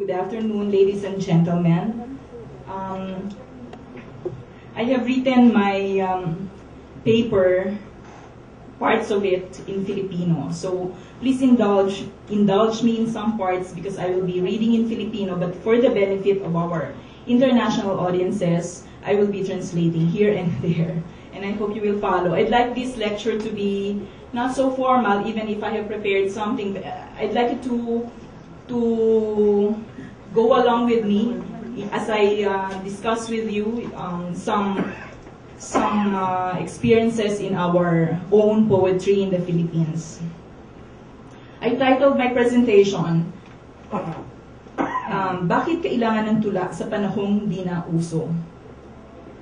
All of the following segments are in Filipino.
Good afternoon, ladies and gentlemen. I have written my paper, parts of it in Filipino. So please indulge me in some parts because I will be reading in Filipino, but for the benefit of our international audiences, I will be translating here and there. And I hope you will follow. I'd like this lecture to be not so formal, even if I have prepared something. I'd like it to go along with me as I discuss with you some experiences in our own poetry in the Philippines. I titled my presentation, Bakit Kailangan ng Tula sa Panahong Di Na Uso?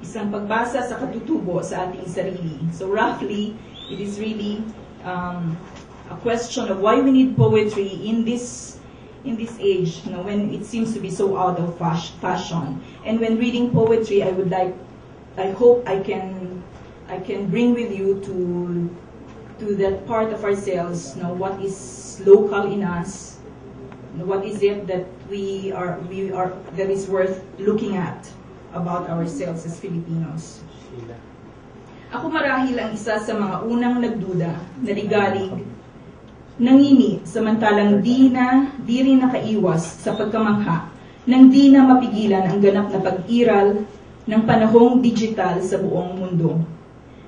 Isang pagbasa sa katutubo sa ating sarili. So roughly, it is really a question of why we need poetry in this age, when it seems to be so out of fashion. And when reading poetry, I hope I can bring with you to that part of ourselves, what is local in us, what is it that we are that is worth looking at about ourselves as Filipinos. Ako marahil ang isa sa mga unang nagduda, naligalig, nangimi, samantalang di rin nakaiwas sa pagkamangha, nang di na mapigilan ang ganap na pag-iral ng panahong digital sa buong mundo.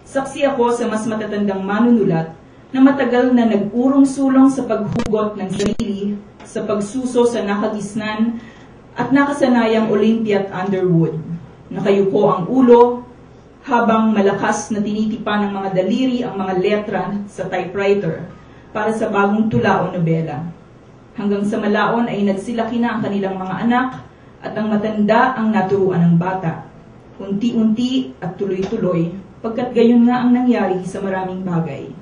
Saksi ako sa mas matatandang manunulat na matagal na nag-urong-sulong sa paghugot ng sarili, sa pagsuso sa nakagisnan at nakasanayang Olympia at Underwood. Nakayuko ang ulo habang malakas na tinitipa ng mga daliri ang mga letra sa typewriter para sa bagong tula o nobela. Hanggang sa malaon ay nagsilaki na ang kanilang mga anak at ang matanda ang naturuan ng bata. Unti-unti at tuloy-tuloy, pagkat gayon nga ang nangyari sa maraming bagay.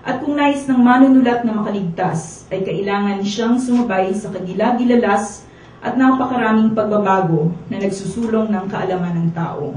At kung nais ng manunulat na makaligtas, ay kailangan siyang sumabay sa kagilagilalas at napakaraming pagbabago na nagsusulong ng kaalaman ng tao.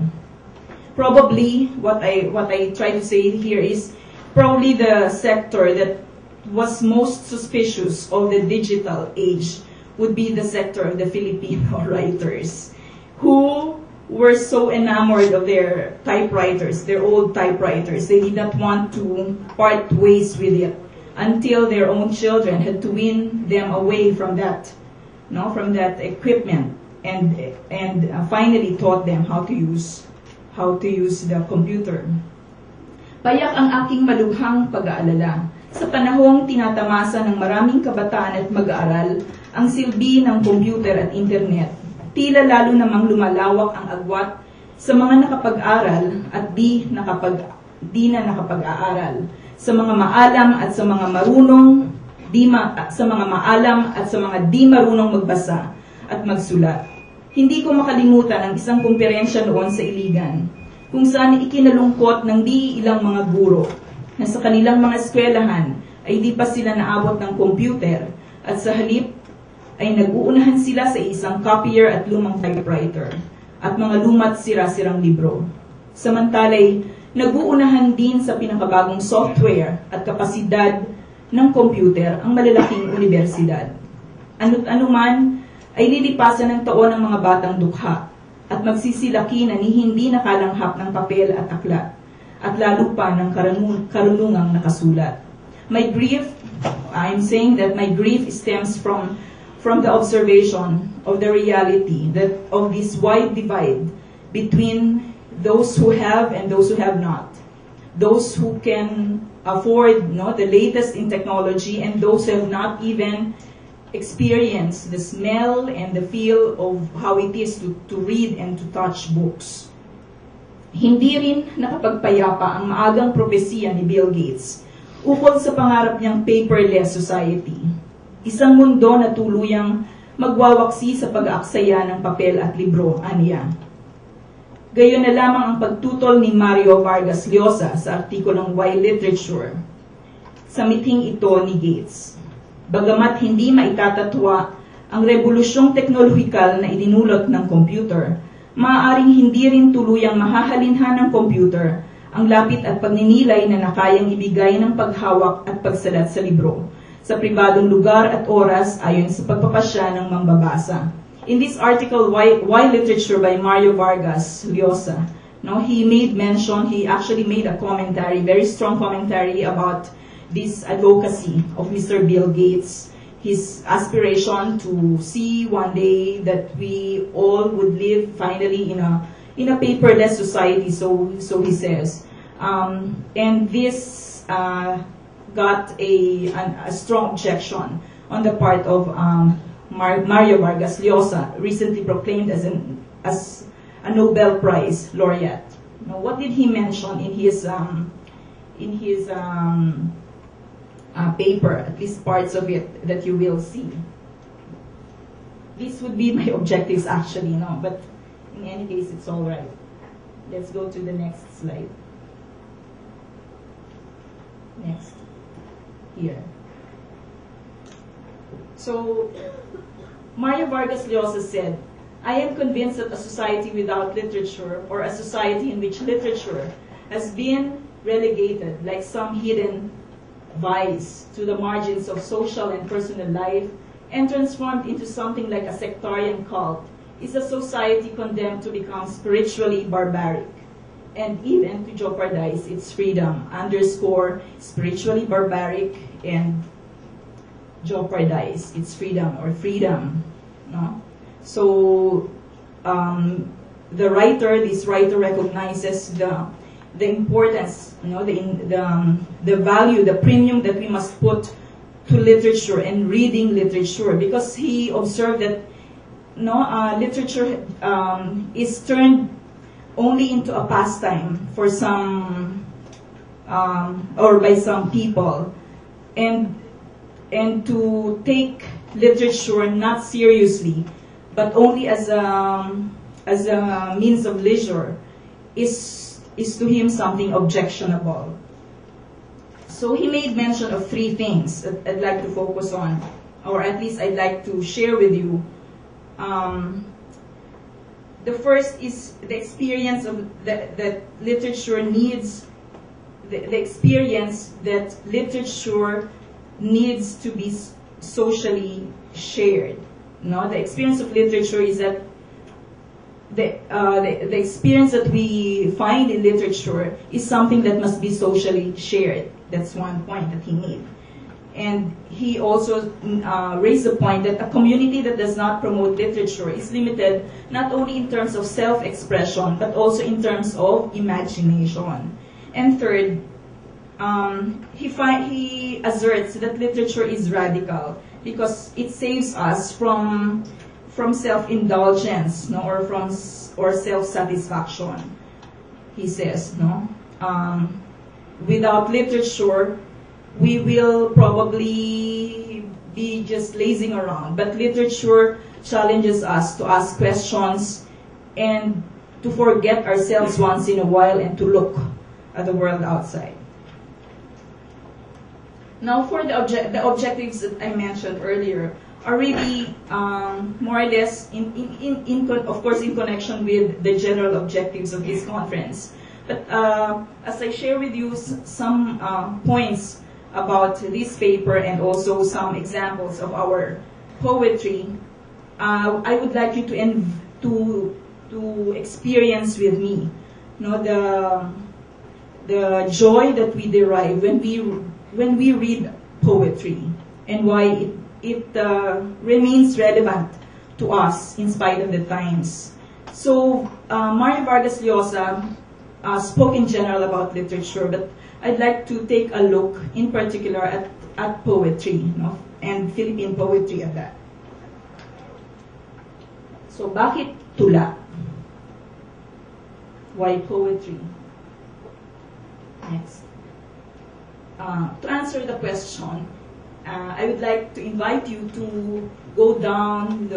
Probably, what I try to say here is, probably the sector that was most suspicious of the digital age would be the sector of the Filipino writers, who were so enamored of their typewriters, their old typewriters. They did not want to part ways with it until their own children had to win them away from that equipment and finally taught them how to use the computer. Payak ang aking malubhang pag-aalala. Sa panahong tinatamasa ng maraming kabataan at mag-aaral ang silbi ng computer at internet, tila lalo namang lumalawak ang agwat sa mga nakapag-aral at di na nakapag-aaral, sa mga maalam at sa mga marunong di marunong magbasa at magsulat. Hindi ko makalimutan ang isang kumperensya noon sa Iligan, kung saan ikinalungkot ng di ilang mga guro na sa kanilang mga eskwelahan ay di pa sila naabot ng computer at sa halip ay nag-uunahan sila sa isang copier at lumang typewriter at mga lumat sira-sirang libro. Samantalay, nag-uunahan din sa pinakabagong software at kapasidad ng computer ang malalaking universidad. Ano't anuman ay lilipasan ng taon ng mga batang dukha at magsisilaki na hindi nakalanghap ng papel at aklat at lalo pa ng karunungang nakasulat. I'm saying that my grief stems from the observation of the reality that of this wide divide between those who have and those who have not, those who can afford the latest in technology and those who have not even experienced the smell and the feel of how it is to read and to touch books. Hindi rin nakapagpayapa ang maagang propesiya ni Bill Gates ukol sa pangarap niyang paperless society. Isang mundo na tuluyang magwawaksi sa pag-aaksaya ng papel at libro, aniya. Gayon na lamang ang pagtutol ni Mario Vargas Llosa sa artikulong Why Literature sa miting ito ni Gates. Bagamat hindi maitatatwa ang revolusyong teknolohikal na idinulot ng computer, maaaring hindi rin tuluyang mahahalinhan ng computer ang lapit at pagninilay na nakayang ibigay ng paghawak at pagsalat sa libro, sa pribadong lugar at oras ayon sa pagpapasya ng mambabasa. In this article, Why Literature by Mario Vargas Llosa, no, he actually made a commentary, very strong commentary about this advocacy of Mr. Bill Gates, his aspiration to see one day that we all would live finally in a paperless society, so he says. And this got a strong objection on the part of Mario Vargas Llosa, recently proclaimed as a Nobel Prize laureate. Now, what did he mention in his paper? At least parts of it that you will see. These would be my objectives, actually, no. But in any case, it's all right. Let's go to the next slide. Next, here. So, Mario Vargas Llosa said, I am convinced that a society without literature, or a society in which literature has been relegated, like some hidden vice, to the margins of social and personal life, and transformed into something like a sectarian cult, is a society condemned to become spiritually barbaric, and even to jeopardize its freedom. Underscore, spiritually barbaric and jeopardize its freedom, or freedom, no? So this writer recognizes the importance, you know, the value, the premium that we must put to literature and reading literature, because he observed that literature is turned only into a pastime for some or by some people, and to take literature not seriously, but only as a means of leisure, is to him something objectionable. So he made mention of 3 things that I'd like to focus on, or at least I'd like to share with you. The first is the experience of that literature needs, the experience that literature needs to be socially shared. No, the experience of literature is that the experience that we find in literature is something that must be socially shared. That's one point that he made. And he also raised the point that a community that does not promote literature is limited not only in terms of self-expression, but also in terms of imagination. And third, he asserts that literature is radical because it saves us from self-indulgence, no, or self-satisfaction. He says, no, without literature, we will probably be just lazing around. But literature challenges us to ask questions and to forget ourselves once in a while and to look at the world outside. Now, for the objectives that I mentioned earlier are really more or less, of course, in connection with the general objectives of this conference. But as I share with you some points about this paper and also some examples of our poetry, I would like you to experience with me, you know, the joy that we derive when we read poetry, and why it remains relevant to us in spite of the times. So Mario Vargas Llosa spoke in general about literature, but I'd like to take a look in particular at poetry, you know, and Philippine poetry at that. So, bakit tula? Why poetry? Next. To answer the question, I would like to invite you to go down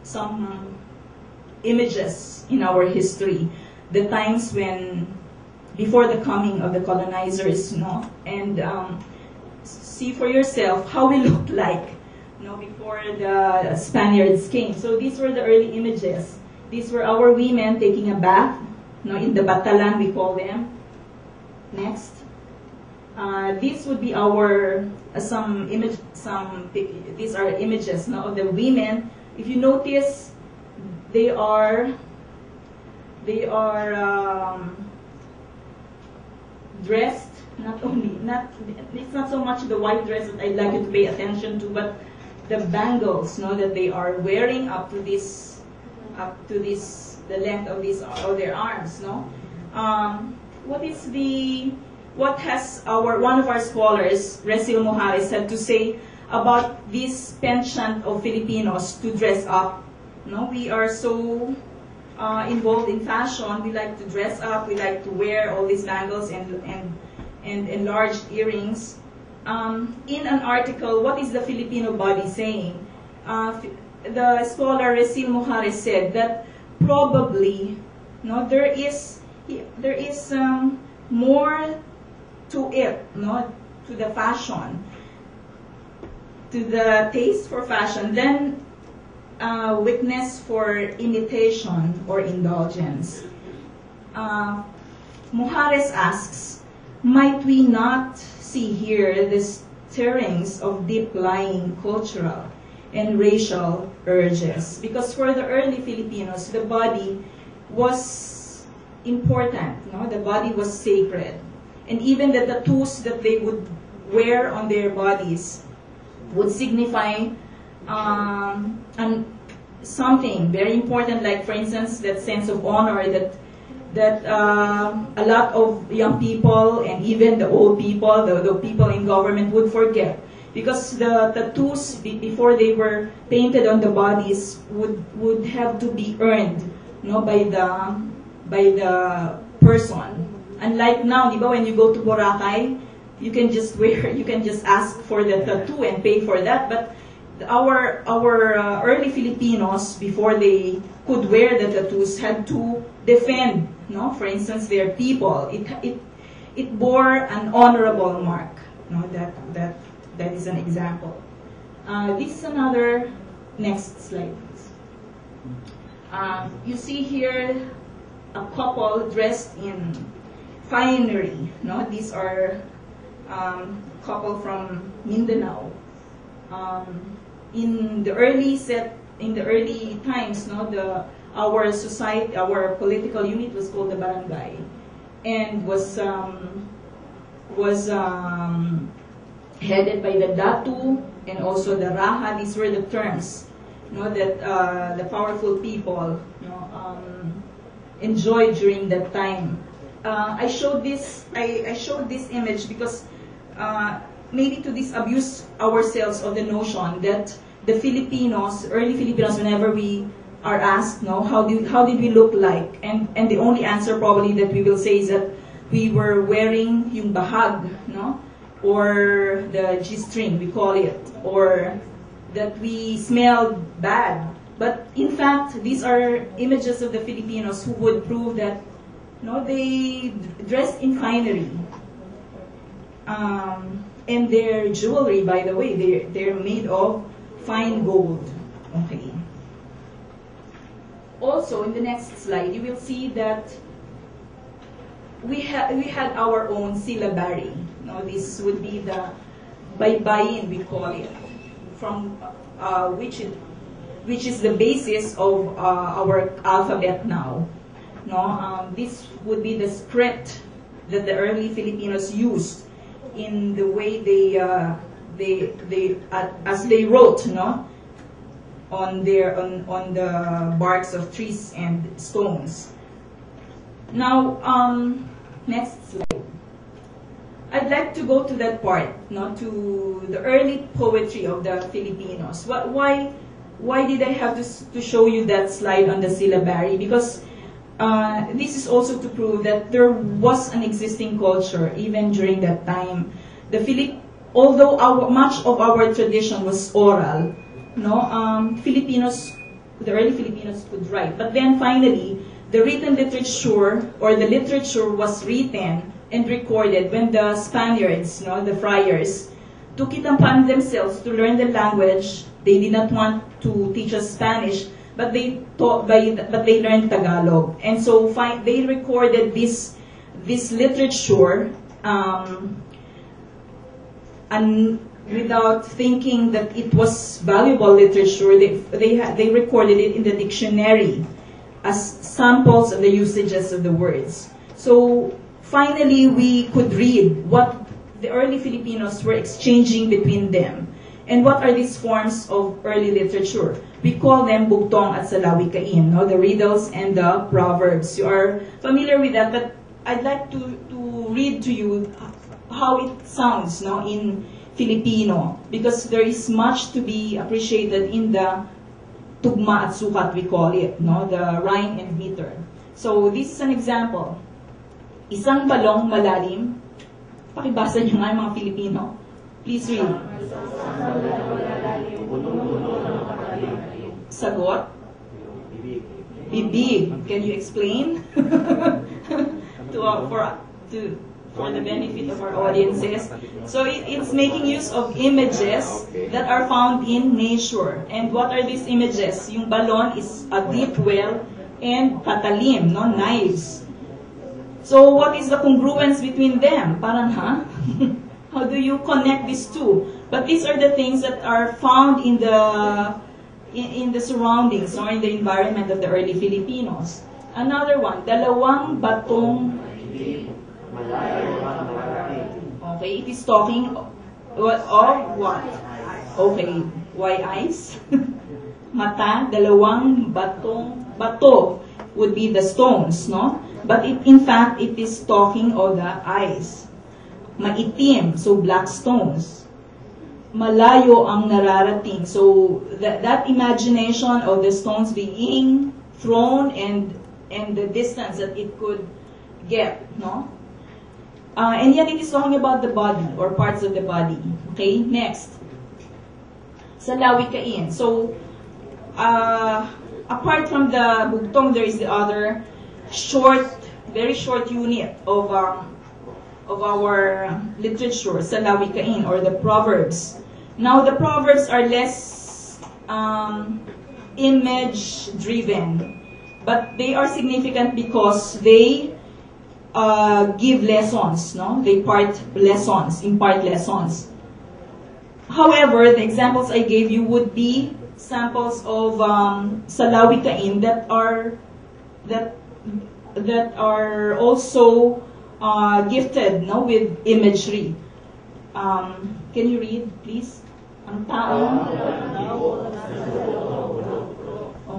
some images in our history, the times when, before the coming of the colonizers, you know, and see for yourself how we looked like, you know, before the Spaniards came. So these were the early images. These were our women taking a bath, you know, in the batalan we call them. Next. This would be our these are images now of the women. If you notice, they are dressed it's not so much the white dress that I'd like you to pay attention to, but the bangles, that they are wearing up to the length of their arms, what has one of our scholars, Resil Mojares, had to say about this penchant of Filipinos to dress up? We are so involved in fashion. We like to dress up. We like to wear all these bangles and enlarged earrings. In an article, what is the Filipino body saying? The scholar Resil Mojares said that probably there is more to it, to the fashion, to the taste for fashion than weakness for imitation or indulgence. Mojares asks, might we not see here the stirrings of deep-lying cultural and racial urges? Because for the early Filipinos, the body was important, the body was sacred. And even the tattoos that they would wear on their bodies would signify something very important, like, for instance, that sense of honor that a lot of young people and even the old people, the people in government would forget. Because the tattoos, before they were painted on the bodies, would have to be earned by the person. Unlike now, when you go to Boracay, you can just ask for the tattoo and pay for that. But our early Filipinos, before they could wear the tattoos, had to defend, for instance, their people. It bore an honorable mark. That is an example. This is another. Next slide, please. You see here a couple dressed in finery. These are couple from Mindanao. In the early times, our society, our political unit was called the barangay, and was headed by the datu and also the raha. These were the terms, that the powerful people, enjoyed during that time. I showed this image because maybe to disabuse ourselves of the notion that the Filipinos, early Filipinos, whenever we are asked, how did we look like, and the only answer probably that we will say is that we were wearing yung bahag, or the G-string, we call it, or that we smelled bad. But in fact, these are images of the Filipinos who would prove that they dressed in finery. And their jewelry, by the way, they're made of fine gold. Okay. Also, in the next slide, you will see that we had our own syllabary. This would be the baybayin, we call it, from which is the basis of our alphabet now. This would be the script that the early Filipinos used in the way as they wrote, on the barks of trees and stones. Now, next slide. I'd like to go to that part, to the early poetry of the Filipinos. Why did I have to show you that slide on the syllabary? Because this is also to prove that there was an existing culture even during that time. Although much of our tradition was oral, the early Filipinos could write. But then finally, the written literature, or the literature, was written and recorded when the Spaniards, the friars, took it upon themselves to learn the language. They did not want to teach us Spanish, but they learned Tagalog, and so they recorded this literature and without thinking that it was valuable literature, they recorded it in the dictionary as samples of the usages of the words. So finally, we could read what the early Filipinos were exchanging between them. And what are these forms of early literature? We call them bugtong at salawikain, no? The riddles and the proverbs. You are familiar with that, but I'd like to read to you how it sounds, no, in Filipino, because there is much to be appreciated in the tugma at sukat, we call it, no, the rhyme and meter. So this is an example. Isang balong malalim. Pakibasa niyo nga mga Filipino. Please read. Sagot? Bibig. Can you explain? For the benefit of our audiences. So it's making use of images that are found in nature. And what are these images? Yung balon is a deep well and patalim, no, knives. So what is the congruence between them? Parang, how do you connect these two? But these are the things that are found in the surroundings or in the environment of the early Filipinos. Another one, dalawang batong. Okay, it is talking of what? Okay, why eyes? Mata, dalawang batong. Bato would be the stones, no? But in fact, it is talking of the eyes. Maitim, so black stones. Malayo ang nararating. So that imagination of the stones being thrown and the distance that it could get, no? And yet it is talking about the body or parts of the body. Okay, next. Salawikain. So, apart from the bugtong, there is the other very short unit of our literature, salawikain, or the proverbs. Now, the proverbs are less image-driven, but they are significant because they give lessons, no? They impart lessons. However, the examples I gave you would be samples of salawikain that are also gifted, no, with imagery. Can you read, please? Ang taong.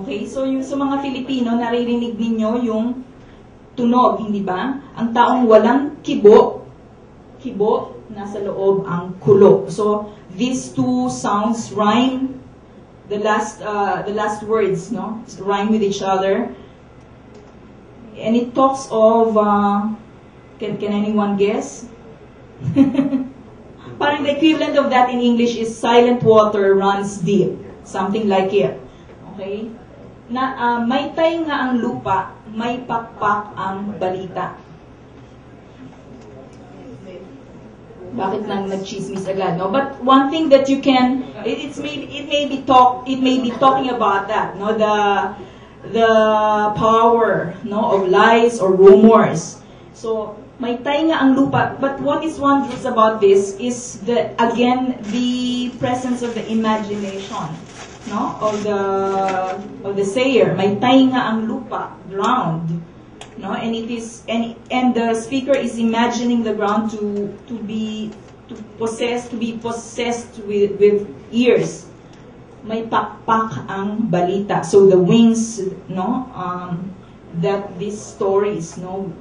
Okay, so yung sa mga Filipino, naririnig ninyo yung tunog, hindi ba? Ang taong walang kibo, nasa loob ang kulo. So these two sounds rhyme. The last words, no, rhyme with each other. And it talks of, can anyone guess? Parang the equivalent of that in English is silent water runs deep. Something like it. Okay? Na may tay nga ang lupa, may pakpak ang balita. Bakit nang nagchismis agad, no? But one thing that you can, it may be talking about that, no? The power, no, of lies or rumors. So may tay nga ang lupa. But what is wondrous about this is the presence of the imagination, no, of the sayer. May tay nga ang lupa, ground, no, and it is and the speaker is imagining the ground to be possessed with ears. May pakpak ang balita. So the wings, no, that these stories, no,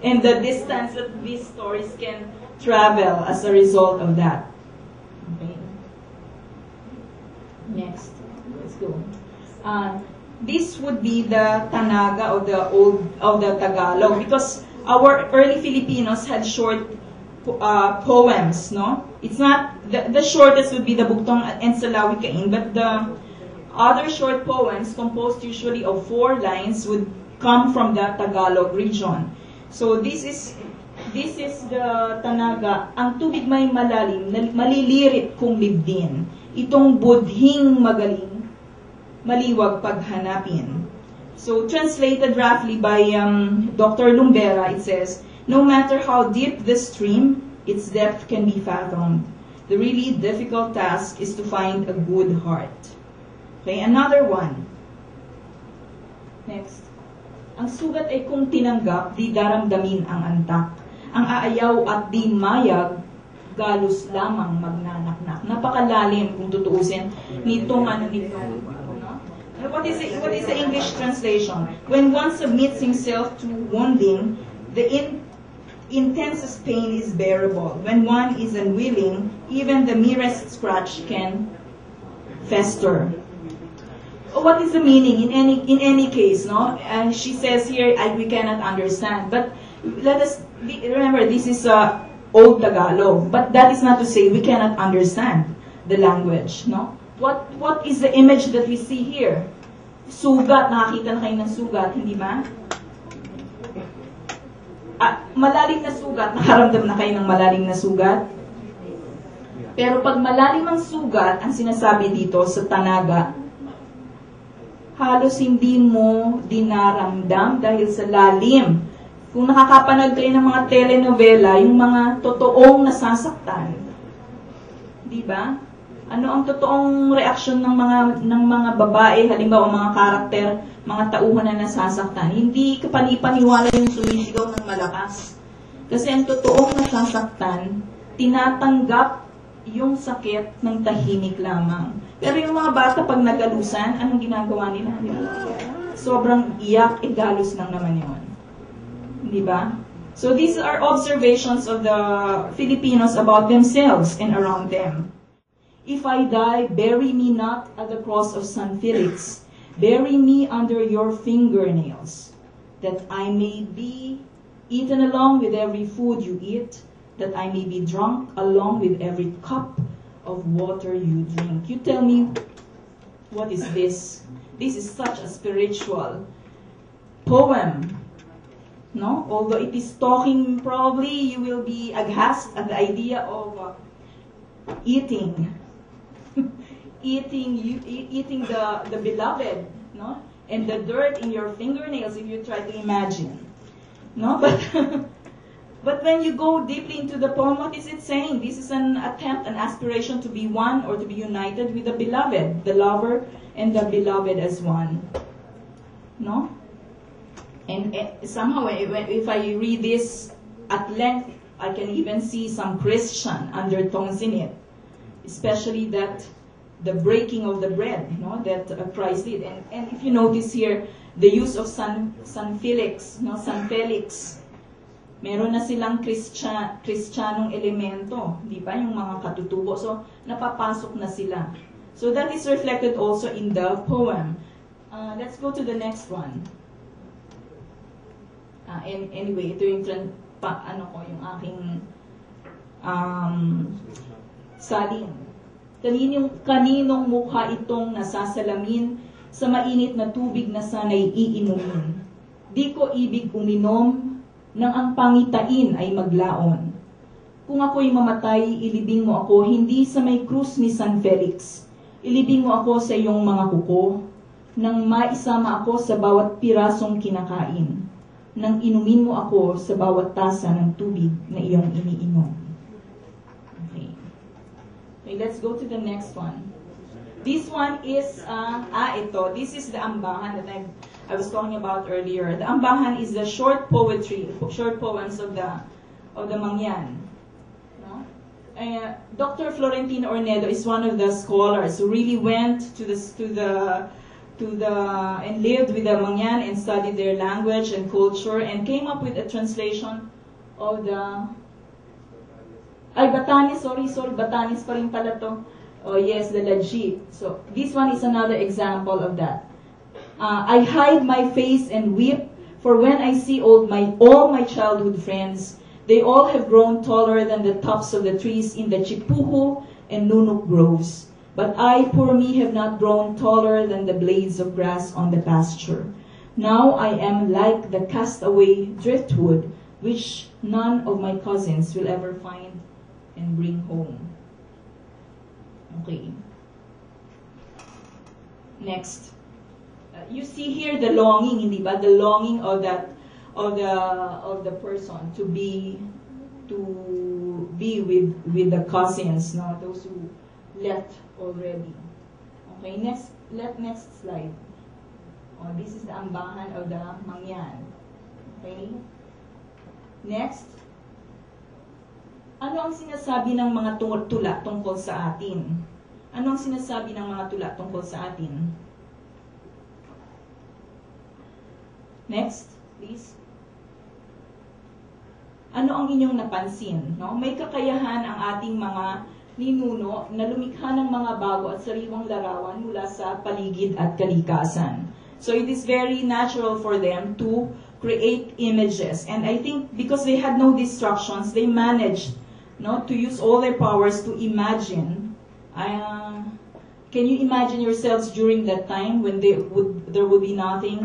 and the distance that these stories can travel as a result of that. Okay. Next, let's go. This would be the Tanaga of the Tagalog, because our early Filipinos had short poems, no? It's not the shortest would be the Bugtong and Salawikain, but the other short poems composed usually of 4 lines would come from the Tagalog region. So this is the Tanaga. Ang tubig may malalim, malilirit kung libdin. Itong budhing magaling, maliwag paghanapin. So translated roughly by Dr. Lumbera, it says, No matter how deep the stream, its depth can be fathomed. The really difficult task is to find a good heart. Okay, another one. Next. Ang sugat ay kung tinanggap, di daramdamin ang antak. Ang aayaw at di mayag, galos lamang magnanaknak. Napakalalim kung tutuusin nitong nito. What is the English translation? When one submits himself to wounding, the intensest pain is bearable. When one is unwilling, even the merest scratch can fester. What is the meaning in any case? No, and she says here, we cannot understand. But let us remember, this is old Tagalog. But that is not to say we cannot understand the language. No, what is the image that we see here? Sugat, nakakita na kayo ng sugat, hindi ba? Malalim na sugat, nakaramdam na kayo ng malalim na sugat. Pero pag malalim ang sugat, ang sinasabi dito sa Tanaga, halos hindi mo dinaramdam dahil sa lalim. Kung nakakapanood kayo ng mga telenovela, yung mga totoong nasasaktan, di ba? Ano ang totoong reaksyon ng mga babae, halimbawa mga karakter, mga tauhan na nasasaktan? Hindi kapanipaniwala yung sumisigaw ng malakas. Kasi ang totoong nasasaktan, tinatanggap yung sakit ng tahimik lamang. Pero yung mga bata, pag nagalusan, anong ginagawa nila? Sobrang iyak, galos lang naman yun. Di ba? So these are observations of the Filipinos about themselves and around them. If I die, bury me not at the cross of San Felix. Bury me under your fingernails, that I may be eaten along with every food you eat, that I may be drunk along with every cup of water you drink. You tell me, what is this? This is such a spiritual poem. No? Although it is talking, probably you will be aghast at the idea of eating the beloved, no? And the dirt in your fingernails, if you try to imagine. No? But when you go deeply into the poem, what is it saying? This is an attempt, an aspiration to be one or to be united with the beloved, the lover and the beloved as one. No? And somehow, if I read this at length, I can even see some Christian undertones in it. Especially that the breaking of the bread, you know, that Christ did. And if you notice here, the use of San Felix, no, San Felix, meron na silang Kristiyanong elemento, di ba, yung mga katutubo. So, napapasok na sila. So, that is reflected also in the poem. Let's go to the next one. Anyway, ito yung yung aking salin. Kaninong mukha itong nasasalamin sa mainit na tubig na sana'y iinumin. Di ko ibig uminom nang ang pangitain ay maglaon. Kung ako'y mamatay, ilibing mo ako hindi sa may krus ni San Felix. Ilibing mo ako sa iyong mga kuko, nang maisama ako sa bawat pirasong kinakain, nang inumin mo ako sa bawat tasa ng tubig na iyong iniinom. Okay. Okay, let's go to the next one. This one is, this is the ambahan that I was talking about earlier. The ambahan is the short poetry, short poems of the Mangyan. No? Dr. Florentino Ornedo is one of the scholars who really went and lived with the Mangyan and studied their language and culture and came up with a translation of the Batanes, Batanes pa rin pala to. Oh yes, the Lajit. So this one is another example of that. I hide my face and weep, for when I see all my childhood friends, they all have grown taller than the tops of the trees in the Chipuho and Nunuk groves. But I, poor me, have not grown taller than the blades of grass on the pasture. Now I am like the castaway driftwood, which none of my cousins will ever find and bring home. Okay. Next. You see here the longing, hindi ba? The longing of of the person to be with the cousins, no, those who left already. Okay, next slide. Oh, this is the ambahan of the mangyan. Okay. Next. Ano ang sinasabi ng mga tula tungkol sa atin? Ano ang sinasabi ng mga tula tungkol sa atin? Next, please. Ano ang inyong napansin? No? May kakayahan ang ating mga ninuno na lumikha ng mga bago at sariwang larawan mula sa paligid at kalikasan. So it is very natural for them to create images. And I think because they had no distractions, they managed, no, to use all their powers to imagine. Can you imagine yourselves during that time when there would be nothing,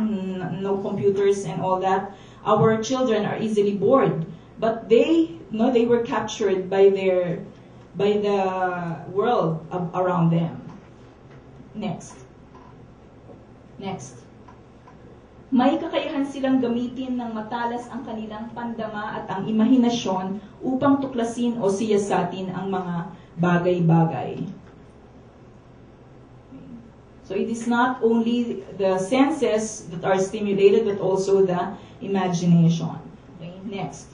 no computers and all that? Our children are easily bored, but they were captured by the world around them. Next. May kakayahan silang gamitin ng matalas ang kanilang pandama at ang imahinasyon upang tuklasin o siyasatin ang mga bagay-bagay. So it is not only the senses that are stimulated, but also the imagination. Okay, next.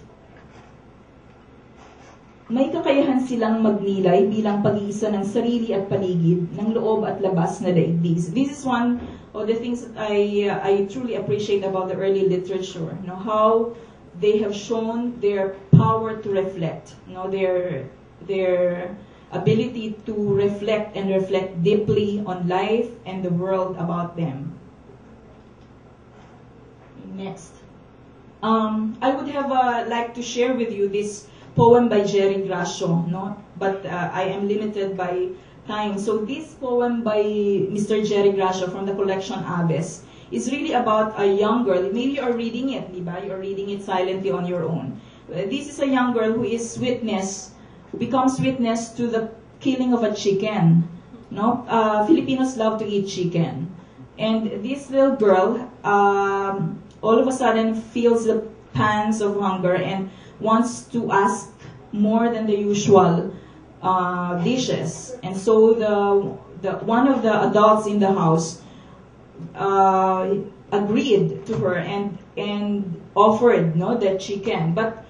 May kakayahan silang magnilay bilang pag-iisa ng sarili at paligid, ng loob at labas na daigdig. This is one of the things that I truly appreciate about the early literature. You know, how they have shown their power to reflect. You know, their ability to reflect deeply on life and the world about them. Next. I would have like to share with you this poem by Jerry Gracio, no? But I am limited by time. So this poem by Mr. Jerry Gracio from the collection Aves is really about a young girl. Maybe you are reading it, diba? You are reading it silently on your own. This is a young girl who becomes witness to the killing of a chicken. No, Filipinos love to eat chicken, and this little girl all of a sudden feels the pangs of hunger and wants to ask more than the usual dishes. And so the one of the adults in the house agreed to her and offered, no, the chicken, but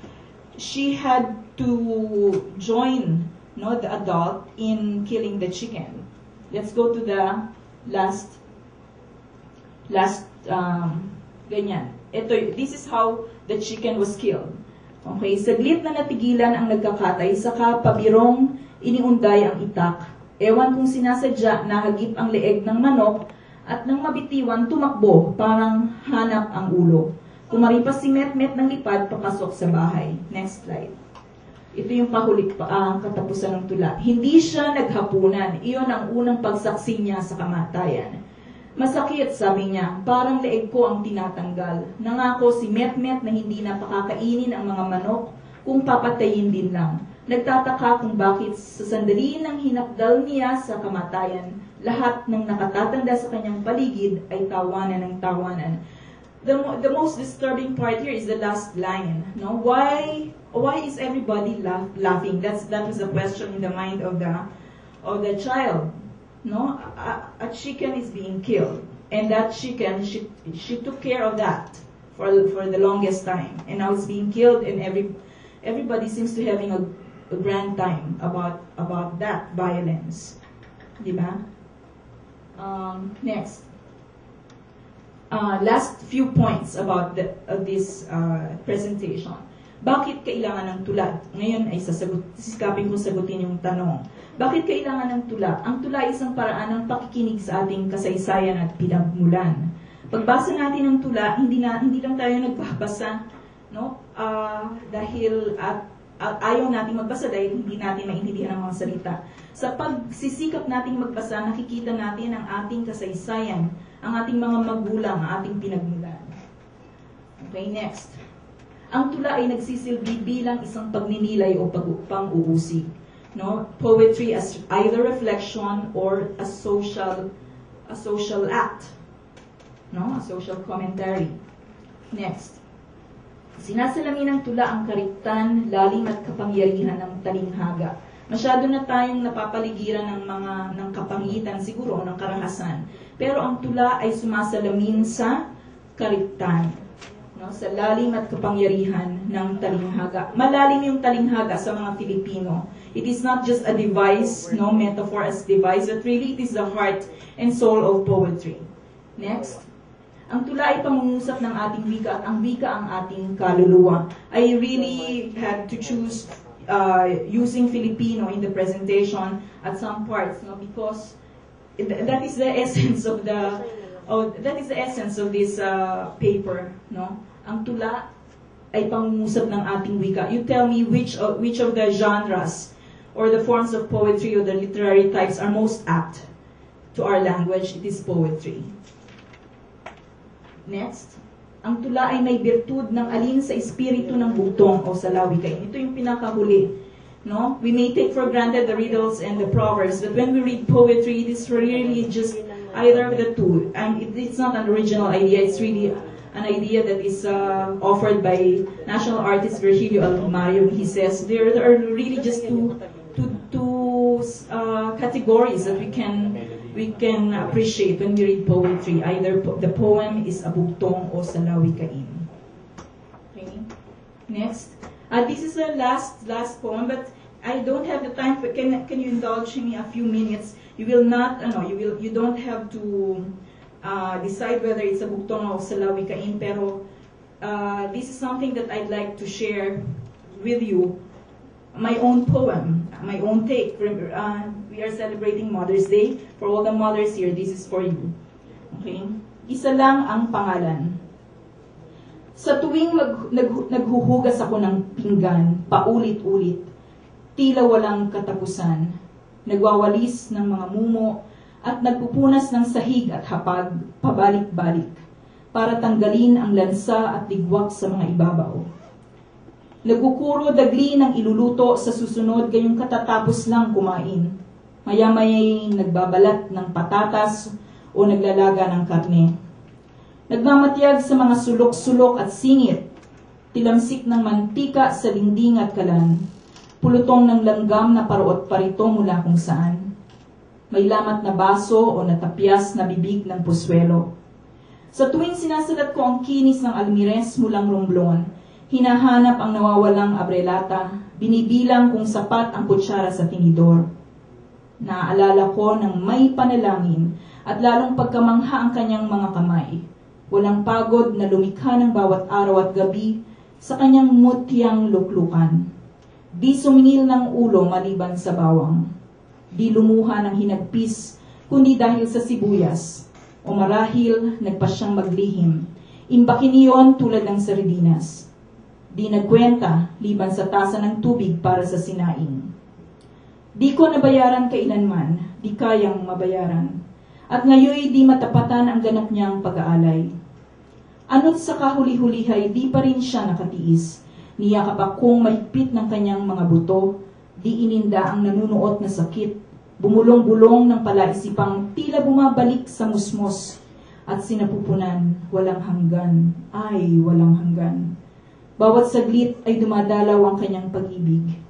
she had to join, no, the adult in killing the chicken. Let's go to the last ganyan. This is how the chicken was killed. Okay, saglit na natigilan ang nagkakatay, saka pabirong iniunday ang itak. Ewan kung sinasadya na hagip ang leeg ng manok at nang mabitiwan tumakbo, parang hanap ang ulo. Kumaripas si Met-Met ng lipad papasok sa bahay. Next slide. Ito yung katapusan ng tula. Hindi siya naghapunan. Iyon ang unang pagsaksi niya sa kamatayan. Masakit, sabi niya, parang leeg ko ang tinatanggal. Nangako si Met-Met na hindi na pakakainin ang mga manok kung papatayin din lang. Nagtataka kung bakit sa sandali ng hinakdal niya sa kamatayan, lahat ng nakatatanda sa kanyang paligid ay tawanan ng tawanan. The most disturbing part here is the last line. No? Why is everybody laughing? That was the question in the mind of the child. No, a chicken is being killed, and that chicken she took care of that for the longest time, and now it's being killed, and everybody seems to having a grand time about that violence, diba? Next, last few points about this presentation. Bakit kailangan ng tula? Ngayon ay sisikapin ko sagutin yung tanong. Bakit kailangan ng tula? Ang tula ay isang paraan ng pakikinig sa ating kasaysayan at pinagmulan. Pagbasa natin ng tula, hindi lang tayo nagbabasa, no? Dahil ayaw nating magbasa dahil hindi natin maintindihan ang mga salita. Sa pagsisikap nating magbasa, nakikita natin ang ating kasaysayan, ang ating mga magulang, ang ating pinagmulan. Okay, next. Ang tula ay nagsisilbi bilang isang pagninilay o pang-uusig. No? Poetry as either reflection or a social act. No? A social commentary. Next. Sinasalamin ng tula ang kariptan, lalim at kapangyarihan ng talinghaga. Masyado na tayong napapaligiran ng kapangitan siguro, ng karahasan. Pero ang tula ay sumasalamin sa kariptan, no? Sa lalim at kapangyarihan ng talinghaga. Malalim yung talinghaga sa mga Filipino. It is not just a device, no metaphor as device, but really it is the heart and soul of poetry. Next. Ang tula ay pangungusap ng ating wika at ang wika ang ating kaluluwa. I really had to choose using Filipino in the presentation at some parts, no, because that is the essence of this paper, no. Ang tula ay pangungusap ng ating wika. You tell me which of the genres or the forms of poetry or the literary types are most apt to our language. It is poetry. Next, ang tula ay may birtud ng alin sa espiritu ng bugtong o sa lawikain. Ito yung pinakahuli, no? We may take for granted the riddles and the proverbs, but when we read poetry, it is really just either of the two. And it's not an original idea, it's really an idea that is offered by national artist Virgilio Almario. He says there are really just two categories that we can appreciate when we read poetry. Either the poem is a bugtong o sa lawikain. Okay. Next, this is the last poem, but I don't have the time. Can you indulge me a few minutes? You will not. You don't have to decide whether it's a bugtong o sa lawikain. Pero this is something that I'd like to share with you. My own poem, my own take. We are celebrating Mother's Day. For all the mothers here, this is for you. Okay? Isa lang ang pangalan. Sa tuwing naghuhugas ako ng pinggan, paulit-ulit, tila walang katapusan, nagwawalis ng mga mumo, at nagpupunas ng sahig at hapag, pabalik-balik, para tanggalin ang lansa at ligwak sa mga ibabaw. Nagkukuro dagli ng iluluto sa susunod gayong katatapos lang kumain. Maya-maya'y nagbabalat ng patatas o naglalaga ng karne. Nagmamatiyag sa mga sulok-sulok at singit, tilamsik ng mantika sa dingding at kalan, pulutong ng langgam na paruot parito mula kung saan. May lamat na baso o natapyas na bibig ng puswelo. Sa tuwing sinasalat ko ang kinis ng almires mulang romblon, hinahanap ang nawawalang abrelata, binibilang kung sapat ang kutsara sa tinidor. Naaalala ko ng may panalangin at lalong pagkamangha ang kanyang mga kamay. Walang pagod na lumikha ng bawat araw at gabi sa kanyang mutyang luklukan. Di sumingil ng ulo maliban sa bawang. Di lumuha ng hinagpis kundi dahil sa sibuyas. O marahil nagpa siyang maglihim. Imbakin iyon tulad ng sardinas. Di nagkwenta, liban sa tasa ng tubig para sa sinaing. Di ko nabayaran kailanman, di kayang mabayaran. At ngayoy di matapatan ang ganap niyang pag-aalay. Ano't sa kahuli-hulihay, di pa rin siya nakatiis. Niyakap akong mahigpit ng kanyang mga buto, di ininda ang nanunuot na sakit. Bumulong-bulong ng palaisipang tila bumabalik sa musmos. At sinapupunan, walang hanggan, ay walang hanggan. Bawat saglit ay dumadalaw ang kanyang pag-ibig,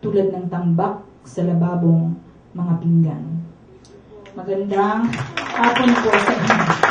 tulad ng tambak sa lababong mga pinggan. Magandang hapon po sa inyo.